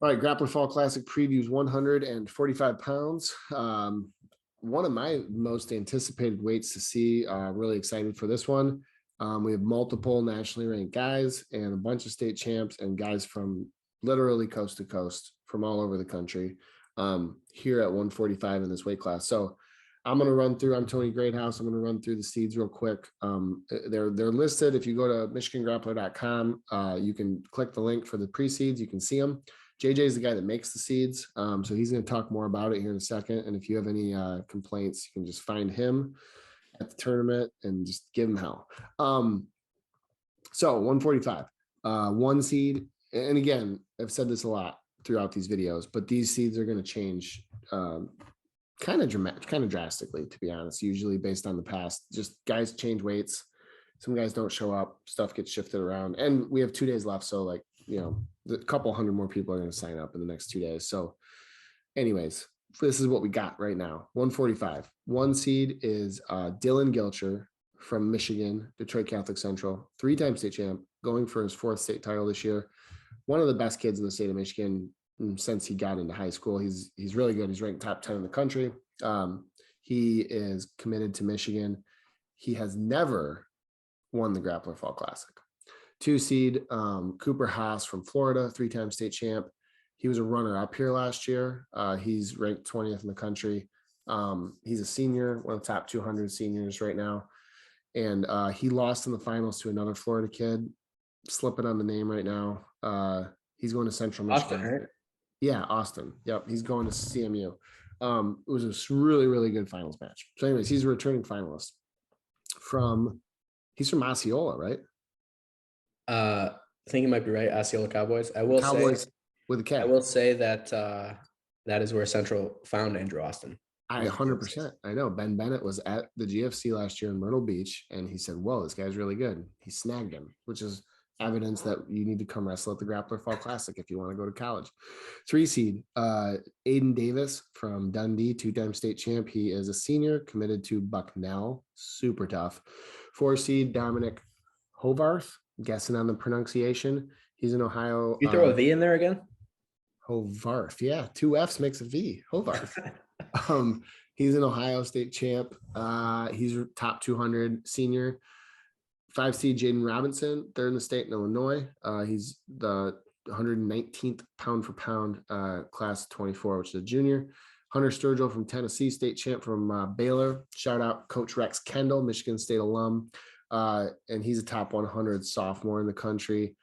All right, Grappler Fall Classic previews 145 pounds. One of my most anticipated weights to see. Really excited for this one. We have multiple nationally ranked guys and a bunch of state champs and guys from literally coast to coast from all over the country here at 145 in this weight class. So I'm going to run through. I'm Tony Greathouse. I'm going to run through the seeds real quick. They're listed. If you go to michigangrappler.com, you can click the link for the pre-seeds. You can see them. JJ is the guy that makes the seeds. So he's going to talk more about it here in a second. And if you have any complaints, you can just find him at the tournament and just give him hell. So 145, one seed. And again, I've said this a lot throughout these videos, but these seeds are going to change kind of drastically, to be honest, usually based on the past. Just guys change weights. Some guys don't show up, stuff gets shifted around, and we have 2 days left. So like, a couple hundred more people are going to sign up in the next 2 days. So anyways, this is what we got right now. 145, one seed is Dylan Gilcher from Michigan, Detroit Catholic Central, 3-time state champ, going for his 4th state title this year. One of the best kids in the state of Michigan since he got into high school. He's really good. He's ranked top 10 in the country. He is committed to Michigan. He has never won the Grappler Fall Classic. 2 seed, Cooper Haas from Florida, 3-time state champ. He was a runner-up here last year. He's ranked 20th in the country. He's a senior, one of the top 200 seniors right now. And he lost in the finals to another Florida kid. Slipping on the name right now. He's going to Central Michigan. Austin, right? Yeah, Austin. Yep, he's going to CMU. It was a really, really good finals match. So anyways, he's a returning finalist he's from Osceola, right? I think you might be right. Osceola Cowboys. I will say that that is where Central found Andrew Austin. 100%. I know Ben Bennett was at the GFC last year in Myrtle Beach, and he said, "Whoa, this guy's really good." He snagged him, which is evidence that you need to come wrestle at the Grappler Fall Classic if you want to go to college. 3 seed, Aiden Davis from Dundee, 2-time state champ. He is a senior committed to Bucknell, super tough. 4 seed, Dominic Hovarth, guessing on the pronunciation. He's in Ohio. You throw a V in there again? Hovarth, yeah, 2 F's makes a V. Hovarth. He's an Ohio state champ. He's top 200 senior. 5 seed Jaden Robinson, 3rd in the state in Illinois. He's the 119th pound for pound class 24, which is a junior. Hunter Sturgill from Tennessee, state champ from Baylor. Shout out Coach Rex Kendall, Michigan State alum. And he's a top 100 sophomore in the country.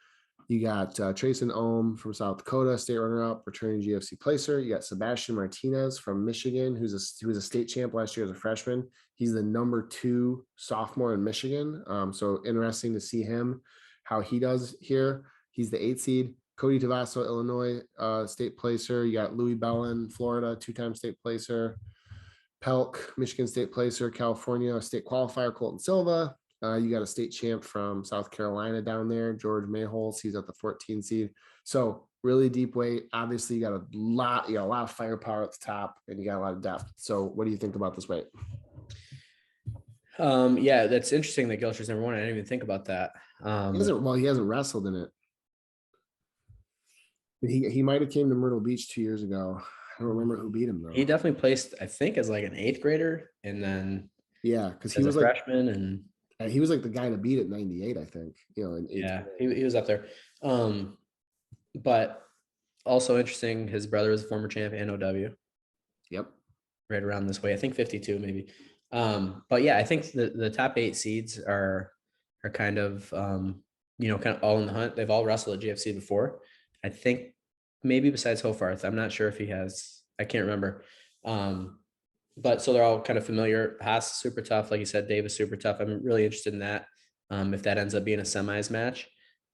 You got Trayson Ohm from South Dakota, state runner-up, returning GFC placer. You got Sebastian Martinez from Michigan, who was a state champ last year as a freshman. He's the number 2 sophomore in Michigan. So interesting to see him, how he does here. He's the 8 seed. Cody Tavasso, Illinois, state placer. You got Louis Bellin, Florida, 2-time state placer. Pelk, Michigan state placer. California, state qualifier, Colton Silva. You got a state champ from South Carolina down there, George Mayholes. He's at the 14 seed. So really deep weight. Obviously, you got a lot of firepower at the top, and you got a lot of depth. So what do you think about this weight? Yeah, that's interesting that Gilcher's number 1. I didn't even think about that. He hasn't wrestled in it. He might have came to Myrtle Beach 2 years ago. I don't remember who beat him though. He definitely placed, I think, as like an 8th grader, and then because he was a freshman, and he was like the guy to beat at 98, I think. He was up there. But also interesting, his brother is a former champ, NOW. Yep. Right around this way. I think 52 maybe. But yeah, I think the top 8 seeds are kind of kind of all in the hunt. They've all wrestled at GFC before. I think maybe besides Hofarth. I'm not sure if he has. I can't remember. But so they're all kind of familiar. Haas super tough, like you said. Davis super tough. I'm really interested in that. If that ends up being a semis match,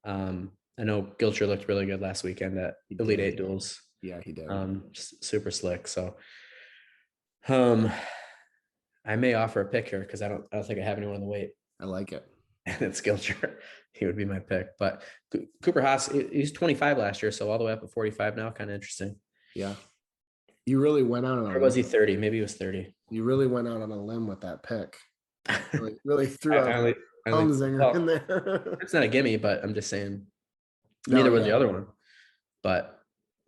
I know Gilcher looked really good last weekend at Elite 8 duels. Yeah, he did. Super slick. So, I may offer a pick here because I don't think I have anyone on the weight. I like it. And it's Gilcher. He would be my pick. But Cooper Haas, he's 25 last year, so all the way up at 45 now. Kind of interesting. Yeah. You really went out on or was he 30? Maybe he was 30. You really went out on a limb with that pick. Really threw a thumb zinger in there. It's not a gimme, but I'm just saying neither was the other one. But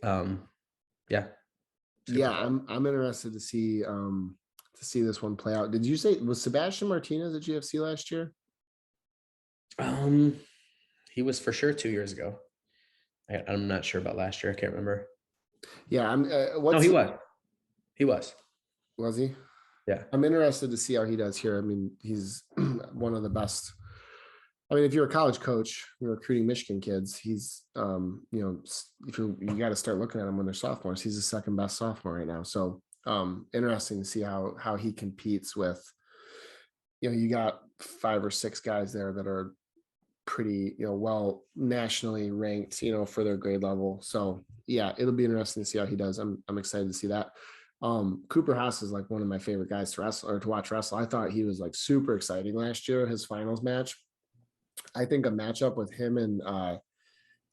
Yeah. Super Yeah, fun. I'm interested to see this one play out. Did you say was Sebastian Martinez at GFC last year? Um, he was for sure 2 years ago. I'm not sure about last year. I can't remember. Yeah, I'm No, what's he was. He was. was he? Yeah. I'm interested to see how he does here. I mean, he's one of the best. I mean, if you're a college coach, you're recruiting Michigan kids, he's if you got to start looking at him when they're sophomores, he's the second best sophomore right now. So interesting to see how he competes with, you got 5 or 6 guys there that are pretty, well nationally ranked, for their grade level. So yeah, it'll be interesting to see how he does. I'm excited to see that. Cooper Haas is like one of my favorite guys to wrestle or to watch wrestle. I thought he was like super exciting last year, his finals match. I think a matchup with him and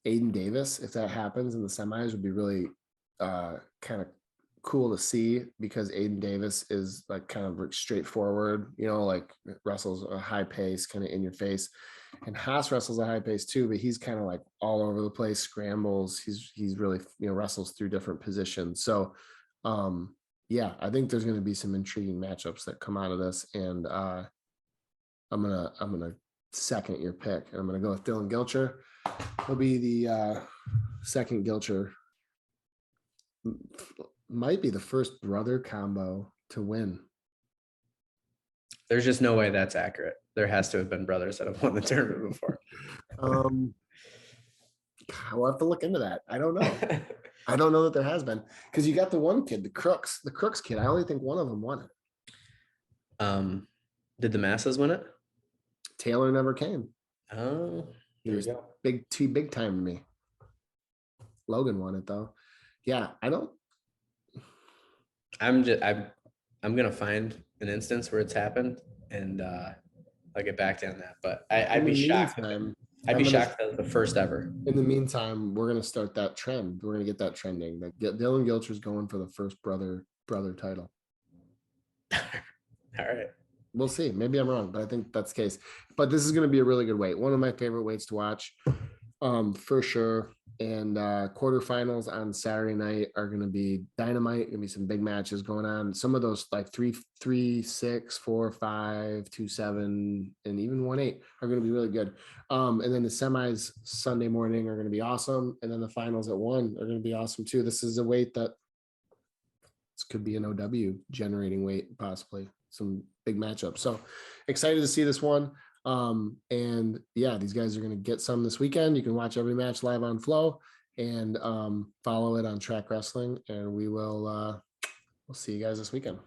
Aiden Davis, if that happens in the semis, would be really kind of cool to see, because Aiden Davis is like kind of straightforward, like wrestles a high pace, kind of in your face. And Haas wrestles a high pace too, but he's kind of like all over the place, scrambles. He's really, wrestles through different positions. So yeah, I think there's going to be some intriguing matchups that come out of this. And I'm gonna second your pick, and I'm gonna go with Dylan Gilcher. He'll be the second Gilcher. Might be the first brother combo to win. There's just no way that's accurate. There has to have been brothers that have won the tournament before. We'll have to look into that. I don't know. I don't know that there has been, because you got the one kid, the Crooks kid. I only think one of them won it. Did the masses win it? Taylor never came. Oh, He was too big time to me. Logan won it though. Yeah, I'm gonna find an instance where it's happened, and I'll get back to you on that. But I'd be shocked. I'd be shocked if that was the first ever. In the meantime, we're gonna start that trend. We're gonna get that trending. That Dylan Gilcher's going for the first brother title. All right. We'll see. Maybe I'm wrong, but I think that's the case. But this is going to be a really good weight. One of my favorite weights to watch, for sure. And quarterfinals on Saturday night are going to be dynamite. Going to be some big matches going on. Some of those like 3, 6, 4, 5, 2, 7, and even 1, 8 are going to be really good. And then the semis Sunday morning are going to be awesome. And then the finals at 1 are going to be awesome too. This is a weight that this could be an OW generating weight, possibly some big matchups. So excited to see this one. And yeah, these guys are going to get some this weekend. You can watch every match live on Flow, and follow it on Track Wrestling. And we'll see you guys this weekend.